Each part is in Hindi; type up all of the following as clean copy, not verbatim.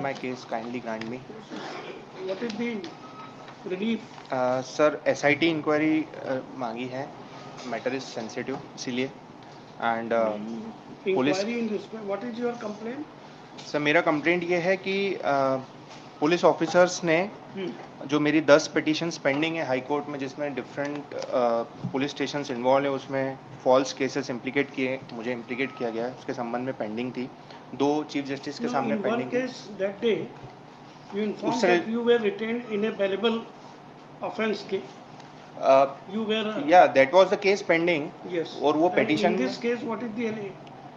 my case, kindly grant me. What is the relief? Sir SIT inquiry मांगी है, मैटर इज सेंसिटिव इसीलिए and police. Inquiry in respect. What is your complaint? Sir मेरा कंप्लेंट ये है कि पुलिस ऑफिसर्स ने जो मेरी 10 पिटिशंस पेंडिंग है हाई कोर्ट में, जिसमें डिफरेंट पुलिस स्टेशन इन्वॉल्व है, उसमें फॉल्स केसेस इम्प्लीकेट किए, मुझे इम्प्लीकेट किया गया है, उसके संबंध में पेंडिंग थी। 2 चीफ जस्टिस के सामने In one पेंडिंग थी। case that day, you informed उससे that you were retained in a bailable offence case. You were. या that was the case pending. Yes. और वो And petition in this case, what is the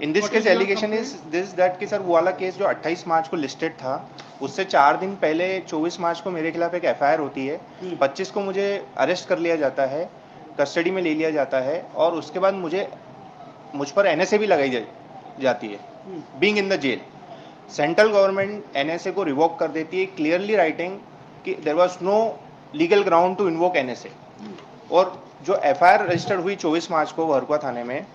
in this what case is your allegation is complaint? This that कि सर वो वाला केस जो 28 मार्च को लिस्टेड था, उससे 4 दिन पहले 24 मार्च को मेरे खिलाफ एक FIR होती है। 25 को मुझे अरेस्ट कर लिया जाता है, कस्टडी में ले लिया जाता है, और उसके बाद मुझ पर NSA भी लगाई जाती है, being in the jail. Central government NSA को रिवोक कर देती है, क्लियरली राइटिंग कि there was no legal ground to invoke NSA। और जो FIR रजिस्टर्ड हुई 24 मार्च को वर्कुआ थाने में,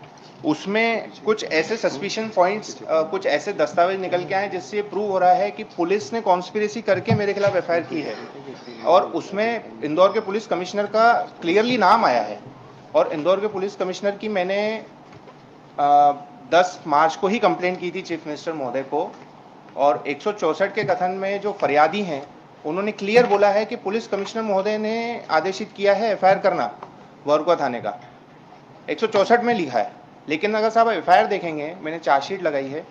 उसमें कुछ ऐसे सस्पिशन पॉइंट्स, कुछ ऐसे दस्तावेज निकल के आए जिससे प्रूव हो रहा है कि पुलिस ने कॉन्स्पिरेसी करके मेरे खिलाफ FIR की है, और उसमें इंदौर के पुलिस कमिश्नर का क्लियरली नाम आया है। और इंदौर के पुलिस कमिश्नर की मैंने 10 मार्च को ही कंप्लेंट की थी चीफ मिनिस्टर महोदय को, और 164 के कथन में जो फरियादी हैं उन्होंने क्लियर बोला है कि पुलिस कमिश्नर महोदय ने आदेशित किया है FIR करना वर्कुआ थाने का, 164 में लिखा है। लेकिन अगर साहब FIR देखेंगे, मैंने चार्जशीट लगाई है,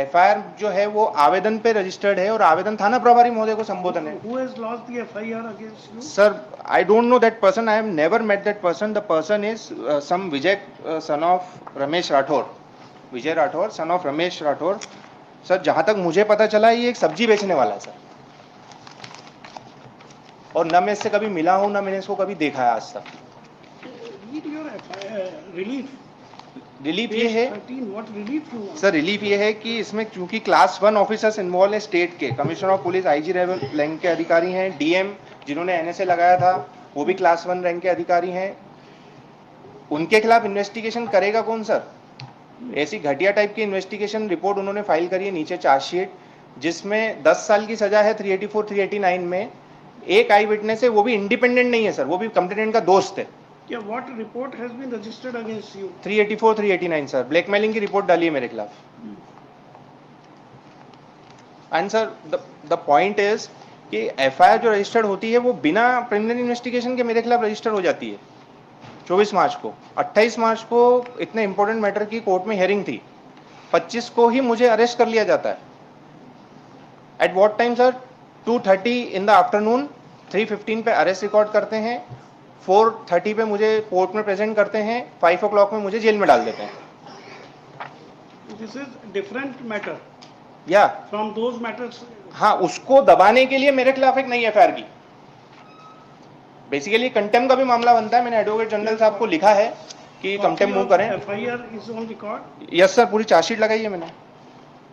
FIR जो है वो आवेदन पे रजिस्टर्ड है, और आवेदन थाना प्रभारी महोदय को संबोधन है। Who has lodged the FIR against you? Sir I don't know that person, I have never met that person. The person is some Vijay son of Ramesh Rathore, Vijay Rathore son of Ramesh Rathore. Sir जहां तक मुझे पता चला ये एक सब्जी बेचने वाला है सर, और न मैं इससे कभी मिला हूं, न मैंने इसको कभी देखा है आज तक। Read your FIR relief. Relief ये है 13, what relief you want? Sir, relief ये है कि इसमें क्योंकि क्लास 1 ऑफिसर्स इन्वॉल्व है स्टेट के, commissioner of police IG rank के अधिकारी हैं, DM जिन्होंने NSA लगाया था वो भी क्लास 1 रैंक के अधिकारी हैं। उनके खिलाफ इन्वेस्टिगेशन करेगा कौन सर? ऐसी घटिया टाइप की इन्वेस्टिगेशन रिपोर्ट उन्होंने फाइल करी है नीचे चार्जशीट, जिसमें 10 साल की सजा है 384 389 में। एक आई विटनेस है, वो भी इंडिपेंडेंट नहीं है सर, वो भी कंप्लेनेंट का दोस्त है। Yeah, what report has been registered against you? 384 389 sir, blackmailing की रिपोर्ट डाली है मेरे खिलाफ। And sir the point is कि FIR जो रजिस्टर्ड होती है वो बिना प्रिलिमिनरी इन्वेस्टिगेशन के मेरे खिलाफ रजिस्टर हो जाती है 24 मार्च को। 28 मार्च को इतने इंपॉर्टेंट मैटर की कोर्ट में हियरिंग थी, 25 को ही मुझे अरेस्ट कर लिया जाता है। At what time sir? 2:30 in the afternoon, 3:15 पे अरेस्ट रिकॉर्ड करते हैं, 4:30 पे मुझे कोर्ट में प्रेजेंट करते हैं, 5 o'clock में मुझे जेल में डाल देते हैं। This is different matter या from those matters. हाँ, उसको दबाने के लिए मेरे खिलाफ एक नई FIR की, बेसिकली कंटेम्प्ट का भी मामला बनता है। मैंने एडवोकेट जनरल साहब को लिखा है कि कंटेम्प्ट मूव करें। FIR is on record. Yes sir, पूरी चार्जशीट लगाई है मैंने।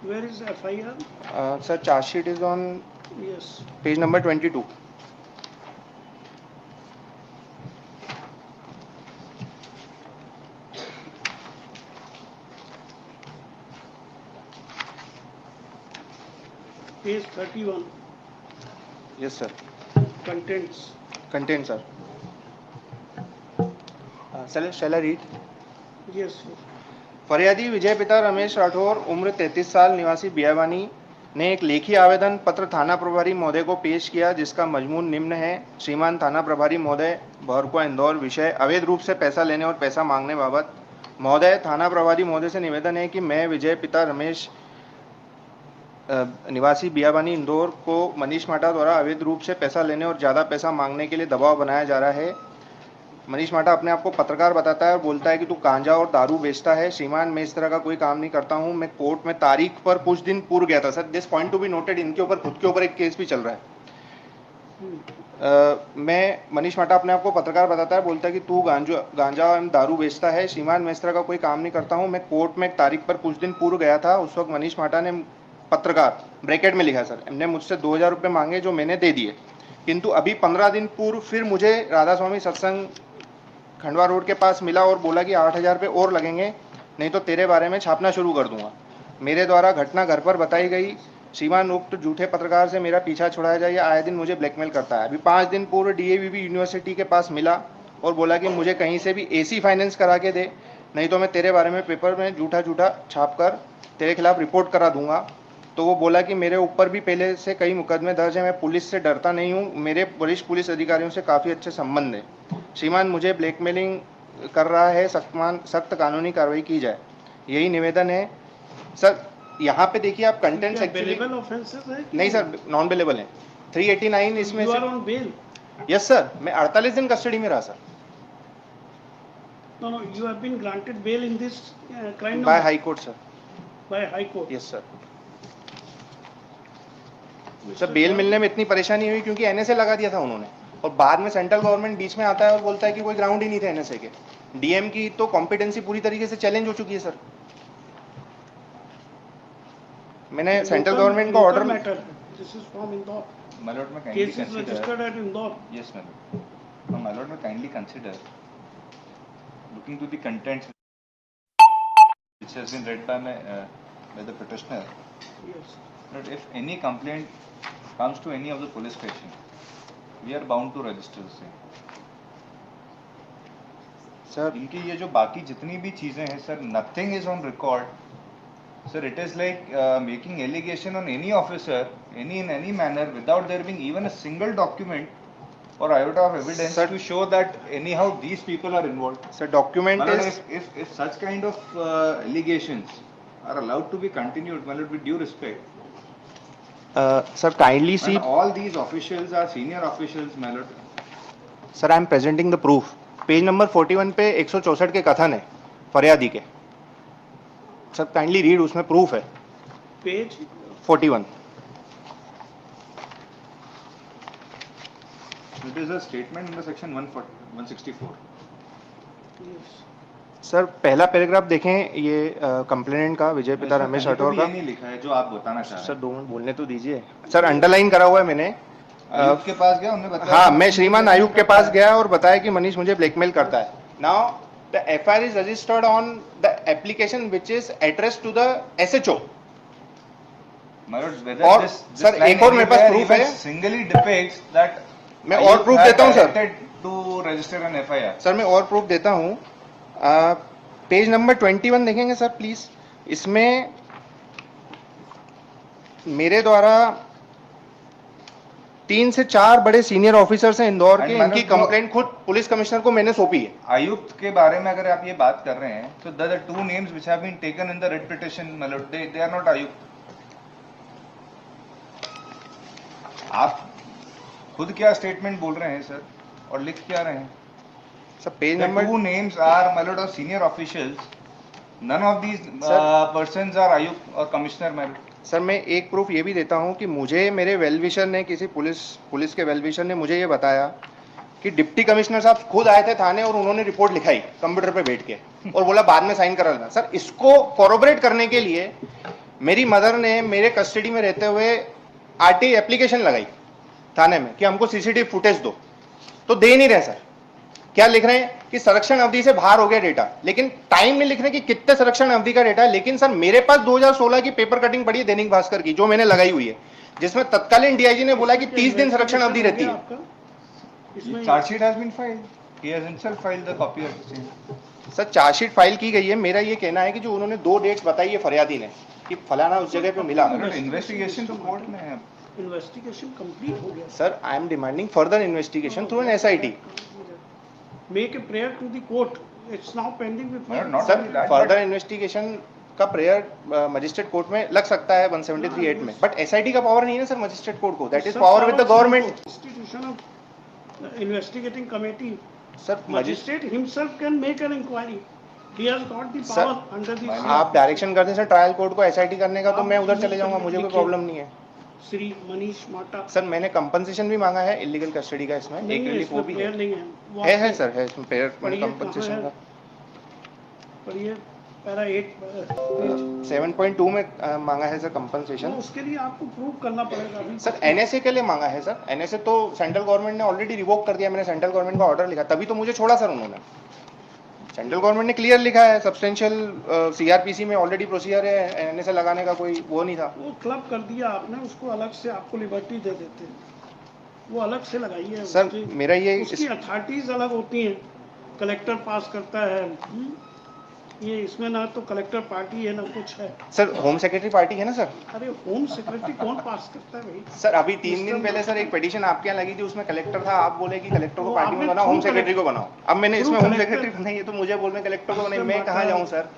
Where is FIR? Sir chargesheet is on Yes. Page number 22। Page 31. Yes sir, Contents. Content sir. Shall I read? Yes. फरियादी विजय पिता रमेश राठौर, उम्र 33 साल, निवासी बियावानी, ने एक लेखी आवेदन पत्र थाना प्रभारी महोदय को पेश किया, जिसका मजमून निम्न है। श्रीमान थाना प्रभारी महोदय, वर्कुआ इंदौर, विषय अवैध रूप से पैसा लेने और पैसा मांगने बाबत। महोदय, थाना प्रभारी महोदय से निवेदन है कि मैं विजय पिता रमेश निवासी बियाबानी इंदौर को मनीष माटा द्वारा अवैध रूप से पैसा लेने और ज़्यादा पैसा मांगने के लिए दबाव बनाया जा रहा है। मनीष माटा अपने आप को पत्रकार बताता है और बोलता है कि तू गांजा और दारू बेचता है। श्रीमान, मैं इस तरह का कोई काम नहीं करता हूं। मैं कोर्ट में तारीख पर कुछ दिन पूर्व गया था sir, this point to be noted, इनके ऊपर खुद के ऊपर एक केस भी चल रहा है। मैं मनीष माटा अपने आप को पत्रकार बताता है, बोलता है कि तू गांजा और दारू बेचता है। श्रीमान, मैं इस तरह का कोई काम नहीं करता हूँ। मैं कोर्ट में एक तारीख पर कुछ दिन पूर्व गया था। उस वक्त मनीष माटा ने, पत्रकार ब्रैकेट में लिखा सर, ने मुझसे 2000 रुपये मांगे जो मैंने दे दिए, किंतु अभी 15 दिन पूर्व फिर मुझे राधा स्वामी सत्संग खंडवा रोड के पास मिला और बोला कि 8000 रुपये और लगेंगे, नहीं तो तेरे बारे में छापना शुरू कर दूंगा। मेरे द्वारा घटना घर पर बताई गई। श्रीमान उक्त झूठे पत्रकार से मेरा पीछा छुड़ाया जाए, या आए दिन मुझे ब्लैकमेल करता है। अभी 5 दिन पूर्व डीएवीवी यूनिवर्सिटी के पास मिला और बोला कि मुझे कहीं से भी एसी फाइनेंस करा के दे, नहीं तो मैं तेरे बारे में पेपर में झूठा छाप कर तेरे खिलाफ रिपोर्ट करा दूंगा। तो वो बोला कि मेरे ऊपर भी पहले से कई मुकदमे दर्ज हैं, मैं पुलिस से डरता नहीं हूँ, मेरे वरिष्ठ पुलिस अधिकारियों से काफ़ी अच्छे संबंध हैं। श्रीमान मुझे ब्लैकमेलिंग कर रहा है, सख्त कानूनी कार्रवाई की जाए, यही निवेदन है सर। यहाँ पे देखिए आप कंटेंट्स एक्चुअली नहीं सर, नॉन बेलेबल है। 389 इसमें से। यस सर, मैं 48 दिन कस्टडी में रहा sir. No, you have been granted bail in this crime by number high court sir. by High Court. Yes sir. Sir bail मिलने में इतनी परेशानी हुई क्योंकि एनएसए लगा दिया था उन्होंने, और बाद में सेंट्रल गवर्नमेंट बीच में आता है और बोलता है कि कोई ग्राउंड ही नहीं थे एनएसए के। डीएम की तो कॉम्पिटेंसी पूरी तरीके से चैलेंज हो चुकी है सर। मैंने सेंट्रल गवर्नमेंट का order matter, this is from Indore, My lord, may kindly case is registered eight Indore. Yes, my lord. No, my lord, may kindly consider looking to the contents which has been read by the petitioner. Yes. That if any complaint comes to any of the police station, we are bound to register the same. Sir इनकी ये जो बाकी जितनी भी चीजें हैं sir, nothing is on record. Sir, it is like making allegation on any officer, in any manner, without there being even a single document or iota of evidence Sir, to show that anyhow these people are involved. Sir document My lord, is if such kind of allegations are allowed to be continued, my lord, with due respect, sir kindly C and all these officials are senior officials, my lord. Sir I am presenting the proof. Page number 41 पे 164 के कथन है फरियादी के। सर काइंडली रीड, उसमें प्रूफ है। Page 41। It is a statement under section 164. yes. Sir पहला पैराग्राफ देखें, ये कंप्लेनेंट का विजय पिता इसमें रमेश कहीं तो राठौर भी का। ये नहीं लिखा है जो आप बताना चाह रहे सर हैं। 2 मिनट बोलने तो दीजिए सर। अंडरलाइन करा हुआ है मैंने। आयुक्त के पास गया, उन्होंने बताया हाँ, कि मैं मुझे श्रीमान ब्लैकमेल आयुक्त के करता पास है। गया और बताया कि मनीष मुझे ब्लैकमेल करता है। Now the FIR is registered on the application which is addressed to the SHO. My lord, whether और this सर, line एक और मेरे पास anywhere proof है। even singly depicts that मैं Ayub और proof had देता हूं, sir. directed to register an FIR. Sir मैं और प्रूफ देता हूँ। पेज नंबर 21 देखेंगे सर प्लीज। इसमें मेरे द्वारा 3 से 4 बड़े सीनियर ऑफिसर्स हैं इंदौर And के, madam, इनकी जो- कंप्लेंट खुद पुलिस कमिश्नर को मैंने सौंपी है। आयुक्त के बारे में अगर आप ये बात कर रहे हैं तो the two names which have been taken in the writ petition, my lord, they are not आयुक्त। आप खुद क्या स्टेटमेंट बोल रहे हैं सर, और लिख क्या रहे हैं? Sir page The number two names are, my lord, of senior officials. None of these Sir. persons are आयुक्त और कमिश्नर, my lord. सर मैं एक प्रूफ ये भी देता हूँ कि मुझे मेरे वेलविशर ने, किसी पुलिस के वेलविशर ने मुझे ये बताया कि डिप्टी कमिश्नर साहब खुद आए थे थाने और उन्होंने रिपोर्ट लिखाई कंप्यूटर पे बैठ के और बोला बाद में साइन करा लेना। सर इसको कॉरोबरेट करने के लिए मेरी मदर ने मेरे कस्टडी में रहते हुए आरटीआई एप्लीकेशन लगाई थाने में कि हमको सीसीटीवी फुटेज दो, तो दे नहीं रहे सर। क्या लिख रहे हैं कि संरक्षण अवधि से बाहर हो गया डेटा, लेकिन टाइम में लिख रहे हैं कि कितने संरक्षण अवधि का डेटा है। लेकिन सर मेरे पास 2016 की पेपर कटिंग पड़ी है दैनिक भास्कर की, जो मैंने लगाई हुई है, जिसमें तत्कालीन डीआईजी ने बोला कि 30 दिन संरक्षण अवधि रहती है। इसमें chargesheet has been filed. He has himself filed the copy of the same. Sir chargesheet file की गई है। मेरा ये कहना है कि जो उन्होंने 2 डेट्स बताई है फरियादी ने कि फलाना उस जगह पे मिला। इन्वेस्टिगेशन तो कोर्ट में है। इन्वेस्टिगेशन कंप्लीट हो गया। Sir I am demanding further investigation through an SIT. Make a prayer to the court, it's now pending with Madam, not sir only that, further but- investigation का प्रेयर मजिस्ट्रेट कोर्ट में लग सकता है 173(8) में, बट एसआईटी का पावर नहीं है ना सर मजिस्ट्रेट कोर्ट को। That is power with the government. Institution of investigating committee, sir magistrate himself can make an inquiry. He has got the Sir, power under the आप डायरेक्शन करते हैं सर ट्रायल कोर्ट को एसआईटी करने का, तो मैं उधर चले जाऊंगा, मुझे कोई प्रॉब्लम नहीं है। श्री मनीष माटा। सर मैंने कंपनसेशन भी मांगा है इलीगल कस्टडी का, इसमें नहीं एक है, रिलीफ वो इसमें भी है। prayer नहीं है। वो है आपके- सर, है इसमें पेयर पढ़िए कंपनसेशन कहाँ का। है? पर ये पैरा 8 7.2 में मांगा है सर कंपनसेशन। उसके लिए आपको प्रूव करना पड़ेगा अभी। सर एनएसए के लिए मांगा है सर। एनएसए तो सेंट्रल गवर्नमेंट ने ऑलरेडी रिवोक कर दिया, मैंने सेंट्रल गवर्नमेंट का ऑर्डर लिखा, तभी तो मुझे छोड़ा सर उन्होंने। सेंट्रल गवर्नमेंट ने क्लियर लिखा है, सब्सटेंशियल सीआरपीसी में ऑलरेडी प्रोसीजर है, एनएसए लगाने का कोई वो नहीं था। वो क्लब कर दिया आपने, उसको अलग से आपको लिबर्टी दे देते हैं, वो अलग से लगाई है। सर, मेरा ये उसकी अथॉरिटीज अलग होती हैं, कलेक्टर पास करता है। ये इसमें ना तो कलेक्टर पार्टी है ना कुछ है। सर, होम सेक्रेटरी पार्टी है ना सर? अरे होम सेक्रेटरी कौन पास करता है भाई? सर, अभी 3 दिन पहले सर एक पिटीशन आपके यहाँ लगी थी, उसमें कलेक्टर था, आप बोले कि कलेक्टर को वो पार्टी में आपने बनाओ, होम through सेक्रेटरी को बनाओ। अब मैंने through इसमें होम collector- सेक्रेटरी बनाई है, तो मुझे बोल रहे हैं कलेक्टर को बनाई, Mr. मैं कहाँ Mata- जाऊँ सर?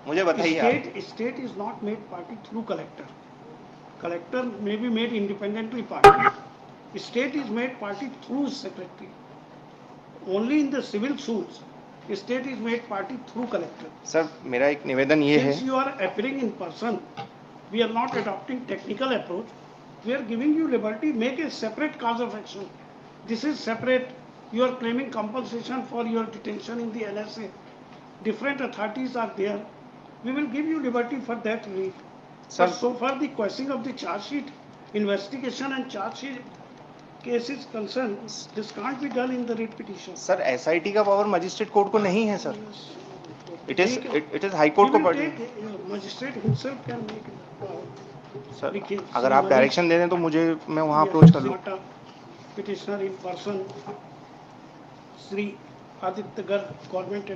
मुझे बताइए आप। State is not made party through collector. Collector may be made independently party. State is made party through secretary. Only in the civil suits, state is made party through collector. Sir, मेरा एक निवेदन ये है, Since you are appearing in person, we are not adopting technical approach. We are giving you liberty, make a separate cause of action. This is separate. You are claiming compensation for your detention in the NSA. Different authorities are there. We will give you liberty for that relief. Sir- But so far the questioning of the charge sheet, investigation and charge sheet case is concerned, this can't be done in the writ petition. Sir SIT का पावर मजिस्ट्रेट कोर्ट को नहीं है sir, it is high We court को will party. take, magistrate himself can make it. Sir, Because अगर आप Manish- डायरेक्शन दे दें तो मुझे, मैं वहाँ Yeah, अप्रोच कर लूँ। not a petitioner in person, Sri Aditya Garg, government